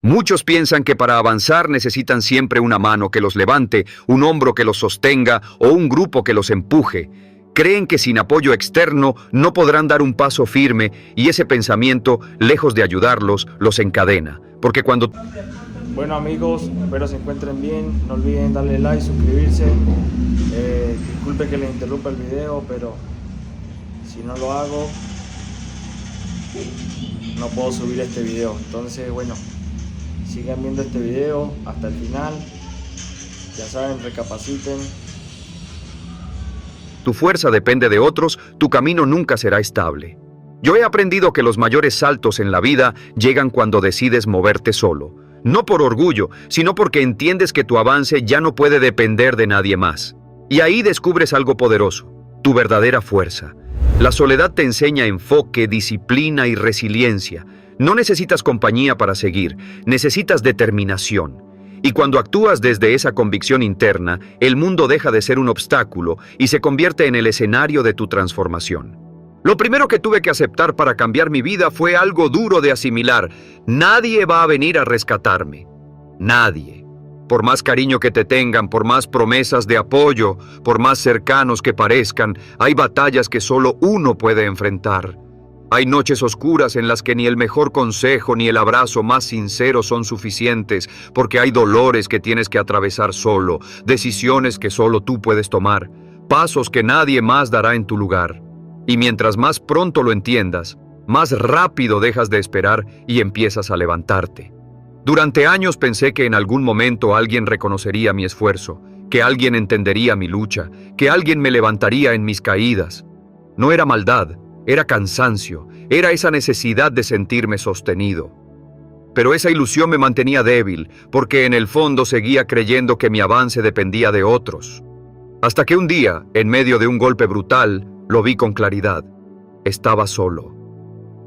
Muchos piensan que para avanzar necesitan siempre una mano que los levante, un hombro que los sostenga o un grupo que los empuje. Creen que sin apoyo externo no podrán dar un paso firme y ese pensamiento, lejos de ayudarlos, los encadena. Porque cuando... Bueno amigos, espero se encuentren bien. No olviden darle like, suscribirse. Disculpe que les interrumpa el video, pero si no lo hago, no puedo subir este video. Entonces, bueno, sigan viendo este video hasta el final. Ya saben, recapaciten. tu fuerza depende de otros, tu camino nunca será estable. Yo he aprendido que los mayores saltos en la vida llegan cuando decides moverte solo. No por orgullo, sino porque entiendes que tu avance ya no puede depender de nadie más. Y ahí descubres algo poderoso, tu verdadera fuerza. La soledad te enseña enfoque, disciplina y resiliencia. No necesitas compañía para seguir, necesitas determinación. Y cuando actúas desde esa convicción interna, el mundo deja de ser un obstáculo y se convierte en el escenario de tu transformación. Lo primero que tuve que aceptar para cambiar mi vida fue algo duro de asimilar. Nadie va a venir a rescatarme. Nadie. Por más cariño que te tengan, por más promesas de apoyo, por más cercanos que parezcan, hay batallas que solo uno puede enfrentar. Hay noches oscuras en las que ni el mejor consejo ni el abrazo más sincero son suficientes, porque hay dolores que tienes que atravesar solo, decisiones que solo tú puedes tomar, pasos que nadie más dará en tu lugar. Y mientras más pronto lo entiendas, más rápido dejas de esperar y empiezas a levantarte. Durante años pensé que en algún momento alguien reconocería mi esfuerzo, que alguien entendería mi lucha, que alguien me levantaría en mis caídas. No era maldad, era cansancio, era esa necesidad de sentirme sostenido. Pero esa ilusión me mantenía débil, porque en el fondo seguía creyendo que mi avance dependía de otros. Hasta que un día, en medio de un golpe brutal, lo vi con claridad. Estaba solo.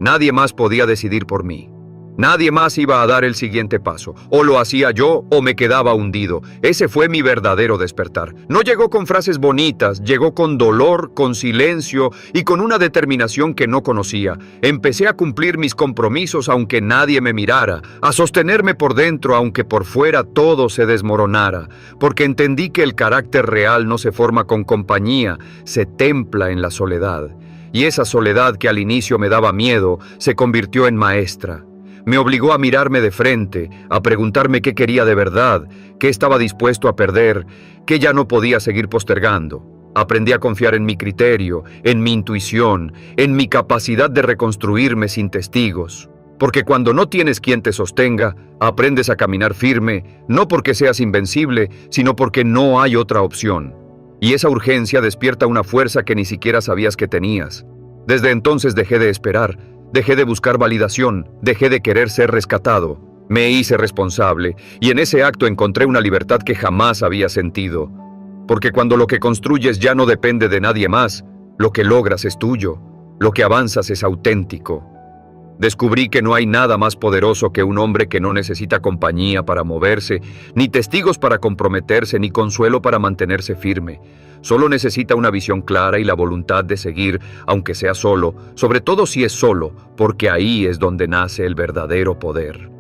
Nadie más podía decidir por mí. Nadie más iba a dar el siguiente paso. O lo hacía yo o me quedaba hundido. Ese fue mi verdadero despertar. No llegó con frases bonitas, llegó con dolor, con silencio y con una determinación que no conocía. Empecé a cumplir mis compromisos aunque nadie me mirara, a sostenerme por dentro aunque por fuera todo se desmoronara, porque entendí que el carácter real no se forma con compañía, se templa en la soledad. Y esa soledad que al inicio me daba miedo, se convirtió en maestra. Me obligó a mirarme de frente, a preguntarme qué quería de verdad, qué estaba dispuesto a perder, qué ya no podía seguir postergando. Aprendí a confiar en mi criterio, en mi intuición, en mi capacidad de reconstruirme sin testigos. Porque cuando no tienes quien te sostenga, aprendes a caminar firme, no porque seas invencible, sino porque no hay otra opción. Y esa urgencia despierta una fuerza que ni siquiera sabías que tenías. Desde entonces dejé de esperar. Dejé de buscar validación, dejé de querer ser rescatado. Me hice responsable y en ese acto encontré una libertad que jamás había sentido. Porque cuando lo que construyes ya no depende de nadie más, lo que logras es tuyo, lo que avanzas es auténtico. Descubrí que no hay nada más poderoso que un hombre que no necesita compañía para moverse, ni testigos para comprometerse, ni consuelo para mantenerse firme. Solo necesita una visión clara y la voluntad de seguir, aunque sea solo, sobre todo si es solo, porque ahí es donde nace el verdadero poder.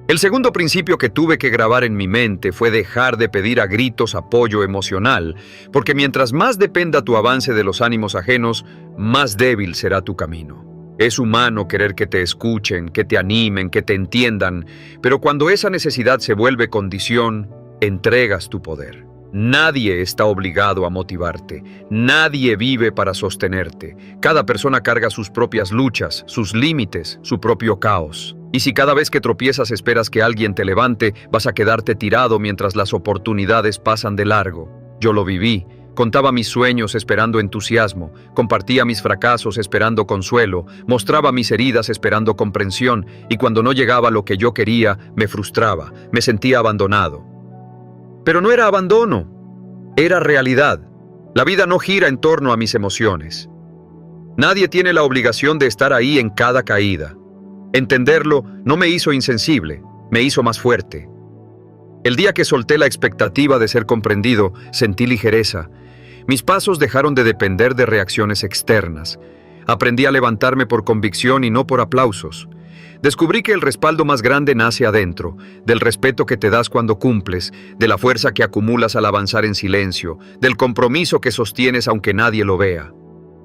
El segundo principio que tuve que grabar en mi mente fue dejar de pedir a gritos apoyo emocional, porque mientras más dependa tu avance de los ánimos ajenos, más débil será tu camino. Es humano querer que te escuchen, que te animen, que te entiendan, pero cuando esa necesidad se vuelve condición, entregas tu poder. Nadie está obligado a motivarte, nadie vive para sostenerte. Cada persona carga sus propias luchas, sus límites, su propio caos. Y si cada vez que tropiezas esperas que alguien te levante, vas a quedarte tirado mientras las oportunidades pasan de largo. Yo lo viví. Contaba mis sueños esperando entusiasmo, compartía mis fracasos esperando consuelo, mostraba mis heridas esperando comprensión, y cuando no llegaba lo que yo quería, me frustraba, me sentía abandonado. Pero no era abandono, era realidad. La vida no gira en torno a mis emociones. Nadie tiene la obligación de estar ahí en cada caída. Entenderlo no me hizo insensible, me hizo más fuerte. El día que solté la expectativa de ser comprendido, sentí ligereza. Mis pasos dejaron de depender de reacciones externas. Aprendí a levantarme por convicción y no por aplausos. Descubrí que el respaldo más grande nace adentro, del respeto que te das cuando cumples, de la fuerza que acumulas al avanzar en silencio, del compromiso que sostienes aunque nadie lo vea.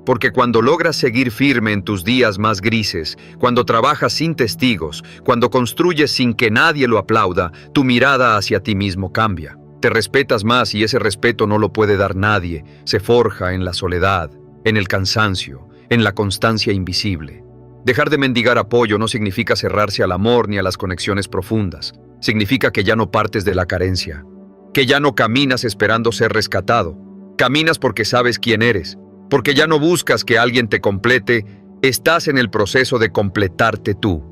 Porque cuando logras seguir firme en tus días más grises, cuando trabajas sin testigos, cuando construyes sin que nadie lo aplauda, tu mirada hacia ti mismo cambia. Te respetas más y ese respeto no lo puede dar nadie. Se forja en la soledad, en el cansancio, en la constancia invisible. Dejar de mendigar apoyo no significa cerrarse al amor ni a las conexiones profundas. Significa que ya no partes de la carencia, que ya no caminas esperando ser rescatado. Caminas porque sabes quién eres, porque ya no buscas que alguien te complete, estás en el proceso de completarte tú.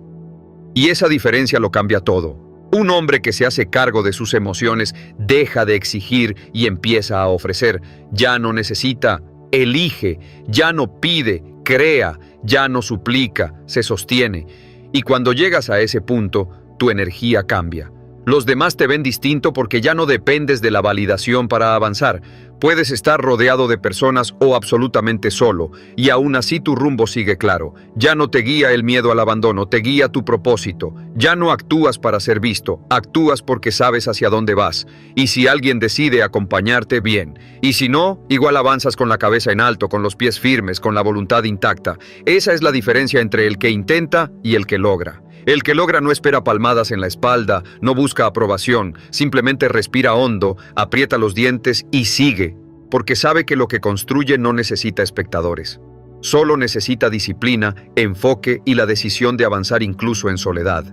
Y esa diferencia lo cambia todo. Un hombre que se hace cargo de sus emociones deja de exigir y empieza a ofrecer. Ya no necesita, elige, ya no pide, crea, ya no suplica, se sostiene. Y cuando llegas a ese punto, tu energía cambia. Los demás te ven distinto porque ya no dependes de la validación para avanzar. Puedes estar rodeado de personas o absolutamente solo, y aún así tu rumbo sigue claro. Ya no te guía el miedo al abandono, te guía tu propósito. Ya no actúas para ser visto, actúas porque sabes hacia dónde vas. Y si alguien decide acompañarte, bien. Y si no, igual avanzas con la cabeza en alto, con los pies firmes, con la voluntad intacta. Esa es la diferencia entre el que intenta y el que logra. El que logra no espera palmadas en la espalda, no busca aprobación, simplemente respira hondo, aprieta los dientes y sigue, porque sabe que lo que construye no necesita espectadores. Solo necesita disciplina, enfoque y la decisión de avanzar incluso en soledad.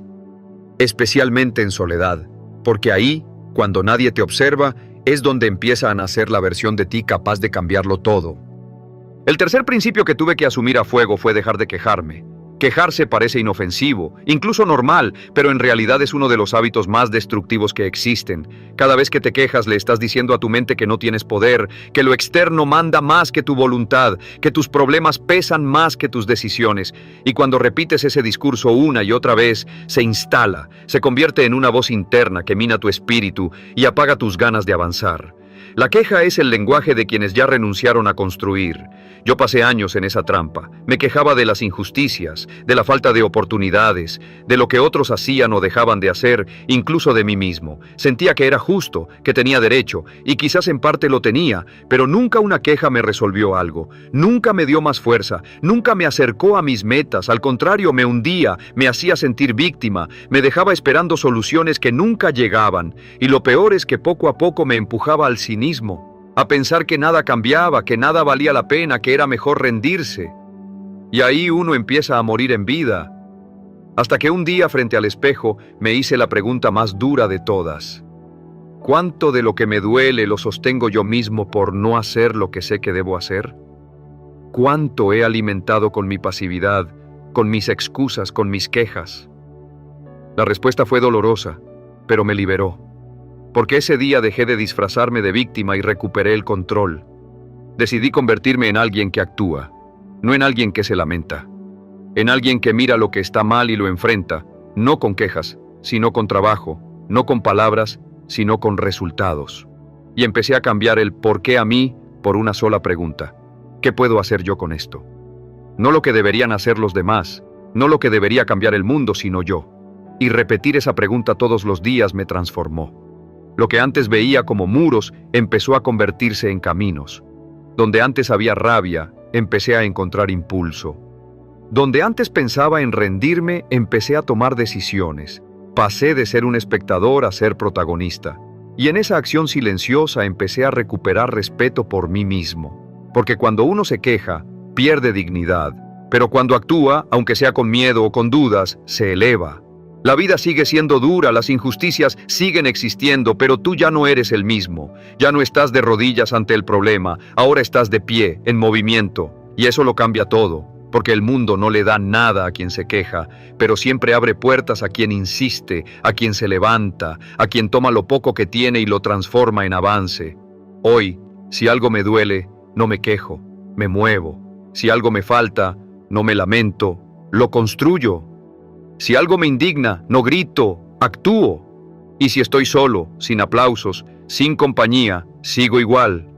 Especialmente en soledad, porque ahí, cuando nadie te observa, es donde empieza a nacer la versión de ti capaz de cambiarlo todo. El tercer principio que tuve que asumir a fuego fue dejar de quejarme. Quejarse parece inofensivo, incluso normal, pero en realidad es uno de los hábitos más destructivos que existen. Cada vez que te quejas le estás diciendo a tu mente que no tienes poder, que lo externo manda más que tu voluntad, que tus problemas pesan más que tus decisiones. Y cuando repites ese discurso una y otra vez, se instala, se convierte en una voz interna que mina tu espíritu y apaga tus ganas de avanzar. La queja es el lenguaje de quienes ya renunciaron a construir. Yo pasé años en esa trampa. Me quejaba de las injusticias, de la falta de oportunidades, de lo que otros hacían o dejaban de hacer, incluso de mí mismo. Sentía que era justo, que tenía derecho, y quizás en parte lo tenía, pero nunca una queja me resolvió algo. Nunca me dio más fuerza, nunca me acercó a mis metas, al contrario, me hundía, me hacía sentir víctima, me dejaba esperando soluciones que nunca llegaban, y lo peor es que poco a poco me empujaba al cinismo, a pensar que nada cambiaba, que nada valía la pena, que era mejor rendirse. Y ahí uno empieza a morir en vida. Hasta que un día frente al espejo me hice la pregunta más dura de todas. ¿Cuánto de lo que me duele lo sostengo yo mismo por no hacer lo que sé que debo hacer? ¿Cuánto he alimentado con mi pasividad, con mis excusas, con mis quejas? La respuesta fue dolorosa, pero me liberó. Porque ese día dejé de disfrazarme de víctima y recuperé el control. Decidí convertirme en alguien que actúa, no en alguien que se lamenta. En alguien que mira lo que está mal y lo enfrenta, no con quejas, sino con trabajo, no con palabras, sino con resultados. Y empecé a cambiar el ¿por qué a mí? Por una sola pregunta. ¿Qué puedo hacer yo con esto? No lo que deberían hacer los demás, no lo que debería cambiar el mundo, sino yo. Y repetir esa pregunta todos los días me transformó. Lo que antes veía como muros empezó a convertirse en caminos. Donde antes había rabia, empecé a encontrar impulso. Donde antes pensaba en rendirme, empecé a tomar decisiones. Pasé de ser un espectador a ser protagonista. Y en esa acción silenciosa empecé a recuperar respeto por mí mismo. Porque cuando uno se queja, pierde dignidad. Pero cuando actúa, aunque sea con miedo o con dudas, se eleva. La vida sigue siendo dura, las injusticias siguen existiendo, pero tú ya no eres el mismo. Ya no estás de rodillas ante el problema, ahora estás de pie, en movimiento. Y eso lo cambia todo, porque el mundo no le da nada a quien se queja, pero siempre abre puertas a quien insiste, a quien se levanta, a quien toma lo poco que tiene y lo transforma en avance. Hoy, si algo me duele, no me quejo, me muevo. Si algo me falta, no me lamento, lo construyo. Si algo me indigna, no grito, actúo. Y si estoy solo, sin aplausos, sin compañía, sigo igual.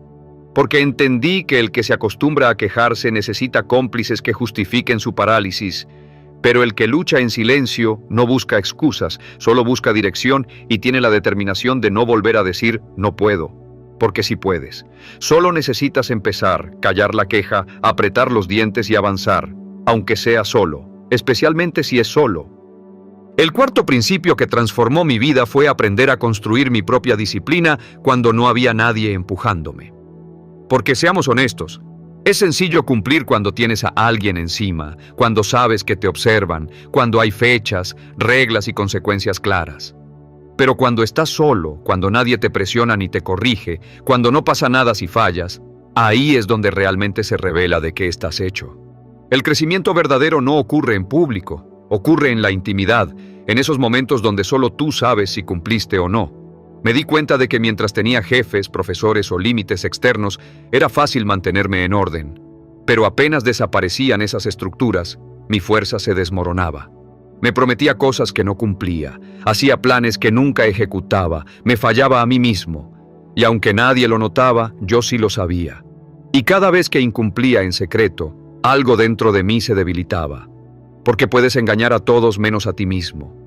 Porque entendí que el que se acostumbra a quejarse necesita cómplices que justifiquen su parálisis. Pero el que lucha en silencio no busca excusas, solo busca dirección y tiene la determinación de no volver a decir no puedo, porque sí puedes. Solo necesitas empezar, callar la queja, apretar los dientes y avanzar, aunque sea solo, especialmente si es solo. El cuarto principio que transformó mi vida fue aprender a construir mi propia disciplina cuando no había nadie empujándome. Porque seamos honestos, es sencillo cumplir cuando tienes a alguien encima, cuando sabes que te observan, cuando hay fechas, reglas y consecuencias claras. Pero cuando estás solo, cuando nadie te presiona ni te corrige, cuando no pasa nada si fallas, ahí es donde realmente se revela de qué estás hecho. El crecimiento verdadero no ocurre en público. Ocurre en la intimidad, en esos momentos donde solo tú sabes si cumpliste o no. Me di cuenta de que mientras tenía jefes, profesores o límites externos, era fácil mantenerme en orden. Pero apenas desaparecían esas estructuras, mi fuerza se desmoronaba. Me prometía cosas que no cumplía, hacía planes que nunca ejecutaba, me fallaba a mí mismo. Y aunque nadie lo notaba, yo sí lo sabía. Y cada vez que incumplía en secreto, algo dentro de mí se debilitaba. Porque puedes engañar a todos menos a ti mismo.